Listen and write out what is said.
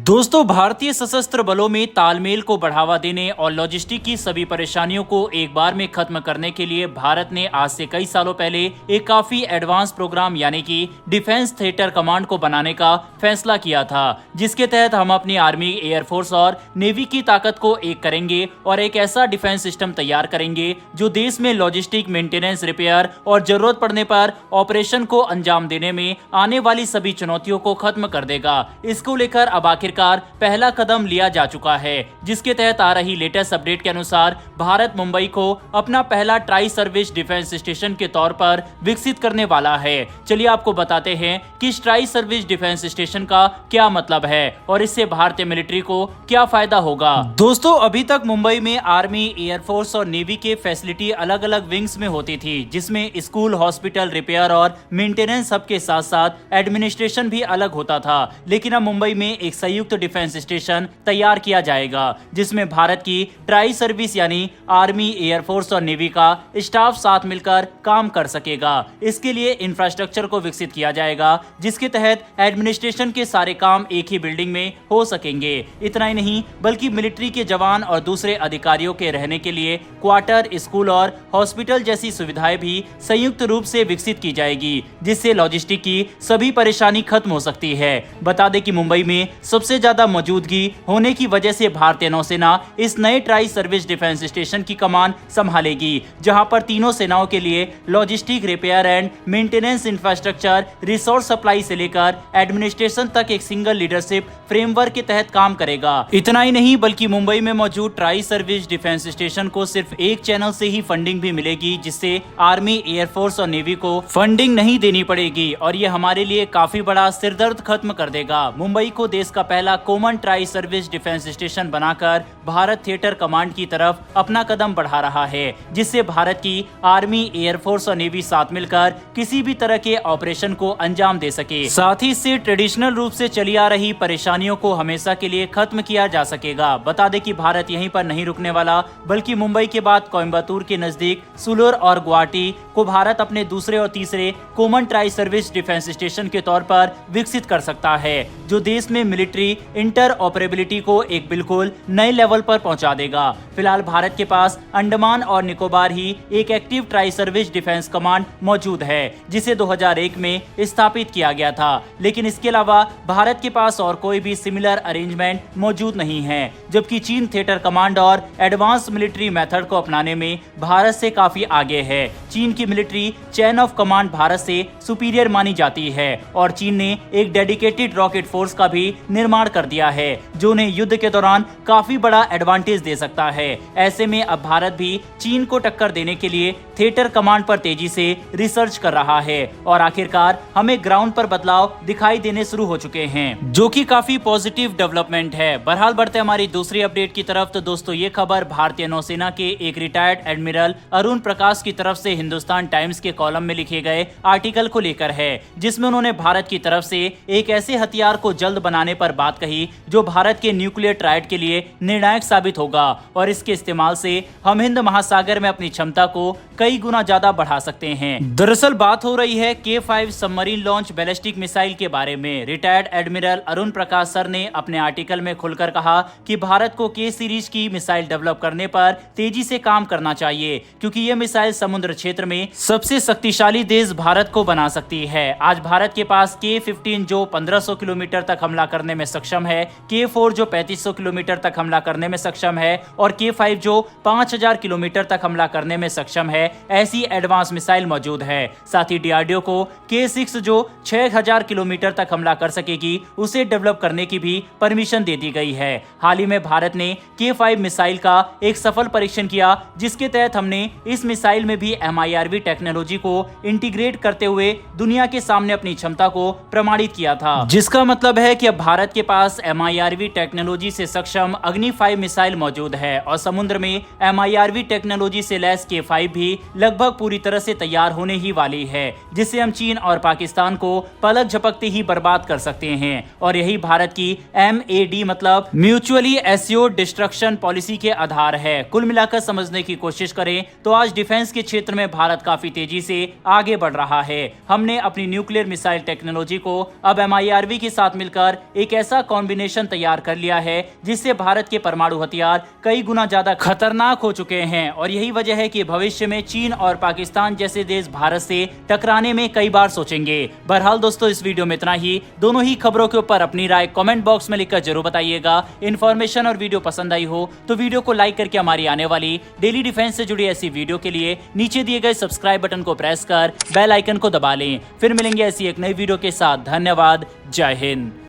दोस्तों, भारतीय सशस्त्र बलों में तालमेल को बढ़ावा देने और लॉजिस्टिक की सभी परेशानियों को एक बार में खत्म करने के लिए भारत ने आज से कई सालों पहले एक काफी एडवांस प्रोग्राम यानी कि डिफेंस थिएटर कमांड को बनाने का फैसला किया था, जिसके तहत हम अपनी आर्मी, एयरफोर्स और नेवी की ताकत को एक करेंगे और एक ऐसा डिफेंस सिस्टम तैयार करेंगे जो देश में लॉजिस्टिक, मेंटेनेंस, रिपेयर और जरूरत पड़ने पर ऑपरेशन को अंजाम देने में आने वाली सभी चुनौतियों को खत्म कर देगा। इसको लेकर अब आखिरकार पहला कदम लिया जा चुका है, जिसके तहत आ रही लेटेस्ट अपडेट के अनुसार भारत मुंबई को अपना पहला ट्राई सर्विस डिफेंस स्टेशन के तौर पर विकसित करने वाला है। चलिए आपको बताते हैं कि इस ट्राई सर्विस डिफेंस स्टेशन का क्या मतलब है और इससे भारतीय मिलिट्री को क्या फायदा होगा। दोस्तों, अभी तक मुंबई में आर्मी, एयरफोर्स और नेवी के फैसिलिटी अलग अलग विंग्स में होती थी, जिसमें स्कूल, हॉस्पिटल, रिपेयर और मेंटेनेंस हब के साथ साथ एडमिनिस्ट्रेशन भी अलग होता था। लेकिन अब मुंबई में एक संयुक्त डिफेंस स्टेशन तैयार किया जाएगा, जिसमें भारत की ट्राई सर्विस यानी आर्मी, एयरफोर्स और नेवी का स्टाफ साथ मिलकर काम कर सकेगा। इसके लिए इंफ्रास्ट्रक्चर को विकसित किया जाएगा, जिसके तहत एडमिनिस्ट्रेशन के सारे काम एक ही बिल्डिंग में हो सकेंगे। इतना ही नहीं, बल्कि मिलिट्री के जवान और दूसरे अधिकारियों के रहने के लिए क्वार्टर, स्कूल और हॉस्पिटल जैसी सुविधाएं भी संयुक्त रूप से विकसित की जाएगी, जिससे लॉजिस्टिक की सभी परेशानी खत्म हो सकती है। बता दें कि मुंबई में सबसे ज्यादा मौजूदगी होने की वजह से भारतीय नौसेना इस नए ट्राई सर्विस डिफेंस स्टेशन की कमान संभालेगी, जहां पर तीनों सेनाओं के लिए logistic, repair and maintenance, infrastructure, resource supply से लेकर एडमिनिस्ट्रेशन तक एक सिंगल लीडरशिप फ्रेमवर्क के तहत काम करेगा। इतना ही नहीं, बल्कि मुंबई में मौजूद ट्राई सर्विस डिफेंस स्टेशन को सिर्फ एक चैनल से ही फंडिंग भी मिलेगी, जिससे आर्मी, एयरफोर्स और नेवी को फंडिंग नहीं देनी पड़ेगी और ये हमारे लिए काफी बड़ा सिरदर्द खत्म कर देगा। मुंबई को देश का पहला common tri service defence station बनाकर भारत थिएटर कमांड की तरफ अपना कदम बढ़ा रहा है, जिससे भारत की आर्मी, एयरफोर्स और नेवी साथ मिलकर किसी भी तरह के ऑपरेशन को अंजाम दे सके। साथ ही इससे ट्रेडिशनल रूप से चली आ रही परेशानियों को हमेशा के लिए खत्म किया जा सकेगा। बता दें कि भारत यहीं पर नहीं रुकने वाला, बल्कि मुंबई के बाद कोयम्बतूर के नजदीक सुलूर और गुवाहाटी को भारत अपने दूसरे और तीसरे common tri service defence station के तौर पर विकसित कर सकता है, जो देश में मिलिट्री इंटर ऑपरेबिलिटी को एक बिल्कुल नए लेवल पर पहुंचा देगा। फिलहाल भारत के पास अंडमान और निकोबार ही एक active tri service defence command मौजूद है, जिसे 2001 में स्थापित किया गया था। लेकिन इसके अलावा भारत के पास और कोई भी सिमिलर अरेंजमेंट मौजूद नहीं है, जबकि चीन थिएटर कमांड और एडवांस मिलिट्री मेथड को अपनाने में भारत से काफी आगे है। चीन की military chain of command Bharat से सुपीरियर मानी जाती है और चीन ने एक डेडिकेटेड रॉकेट फोर्स का भी निर्माण कर दिया है, जो उन्हें युद्ध के दौरान काफी बड़ा एडवांटेज दे सकता है। ऐसे में अब भारत भी चीन को टक्कर देने के लिए थिएटर कमांड पर तेजी से रिसर्च कर रहा है और आखिरकार हमें ग्राउंड पर बदलाव दिखाई देने शुरू हो चुके हैं, जो कि काफी पॉजिटिव डेवलपमेंट है। बहरहाल बढ़ते हमारी दूसरी अपडेट की तरफ। तो दोस्तों, ये खबर भारतीय नौसेना के एक रिटायर्ड एडमिरल अरुण प्रकाश की तरफ से हिंदुस्तान टाइम्स के कॉलम में लिखे गए आर्टिकल को लेकर है, जिसमें उन्होंने भारत की तरफ से एक ऐसे हथियार को जल्द बनाने पर बात कही जो भारत के न्यूक्लियर ट्रायड के लिए निर्णायक साबित होगा और इसके इस्तेमाल से हम हिंद महासागर में अपनी क्षमता को कई गुना ज्यादा बढ़ा सकते हैं। दरअसल बात हो रही है K5 submarine launch ballistic missile के बारे में। रिटायर्ड एडमिरल अरुण प्रकाश सर ने अपने आर्टिकल में खुलकर कहा कि भारत को K सीरीज की मिसाइल डेवलप करने पर तेजी से काम करना चाहिए, क्योंकि ये मिसाइल समुद्र क्षेत्र में सबसे शक्तिशाली देश भारत को बना सकती है। आज भारत के पास K15 जो 1500 किलोमीटर तक हमला करने में सक्षम है, K4 जो 3500 किलोमीटर तक हमला करने में सक्षम है और K5 जो 5000 किलोमीटर तक हमला करने में सक्षम है, ऐसी एडवांस मिसाइल मौजूद है। साथ ही DRDO को K6 जो 6000 किलोमीटर तक हमला कर सकेगी, उसे डेवलप करने की भी परमिशन दे दी गई है। हाल ही में भारत ने K5 मिसाइल का एक सफल परीक्षण किया, जिसके तहत हमने इस मिसाइल में भी MIRV टेक्नोलॉजी को इंटीग्रेट करते हुए दुनिया के सामने अपनी क्षमता को प्रमाणित किया था, जिसका मतलब है कि अब भारत के पास MIRV टेक्नोलॉजी से सक्षम अग्नि 5 मिसाइल मौजूद है और समुद्र में MIRV टेक्नोलॉजी से लैस K5 भी लगभग पूरी तरह से तैयार होने ही वाली है, जिससे हम चीन और पाकिस्तान को पलक झपकते ही बर्बाद कर सकते हैं। और यही भारत की MAD मतलब म्यूचुअली एश्योर्ड डिस्ट्रक्शन पॉलिसी के आधार है। कुल मिलाकर समझने की कोशिश करें तो आज डिफेंस के क्षेत्र में भारत काफी तेजी से आगे बढ़ रहा है। हमने अपनी न्यूक्लियर मिसाइल टेक्नोलॉजी को अब MIRV के साथ मिलकर एक ऐसा ऐसा कॉम्बिनेशन तैयार कर लिया है जिससे भारत के परमाणु हथियार कई गुना ज्यादा खतरनाक हो चुके हैं और यही वजह है कि भविष्य में चीन और पाकिस्तान जैसे देश भारत से टकराने में कई बार सोचेंगे। बहरहाल दोस्तों, इस वीडियो में इतना ही। दोनों ही खबरों के ऊपर अपनी राय कमेंट बॉक्स में लिखकर जरूर बताइएगा। इन्फॉर्मेशन और वीडियो पसंद आई हो तो वीडियो को लाइक करके हमारी आने वाली डेली डिफेंस से जुड़ी ऐसी वीडियो के लिए नीचे दिए गए सब्सक्राइब बटन को प्रेस कर बेल आइकन को दबा लें। फिर मिलेंगे ऐसी एक नई वीडियो के साथ। धन्यवाद। जय हिंद।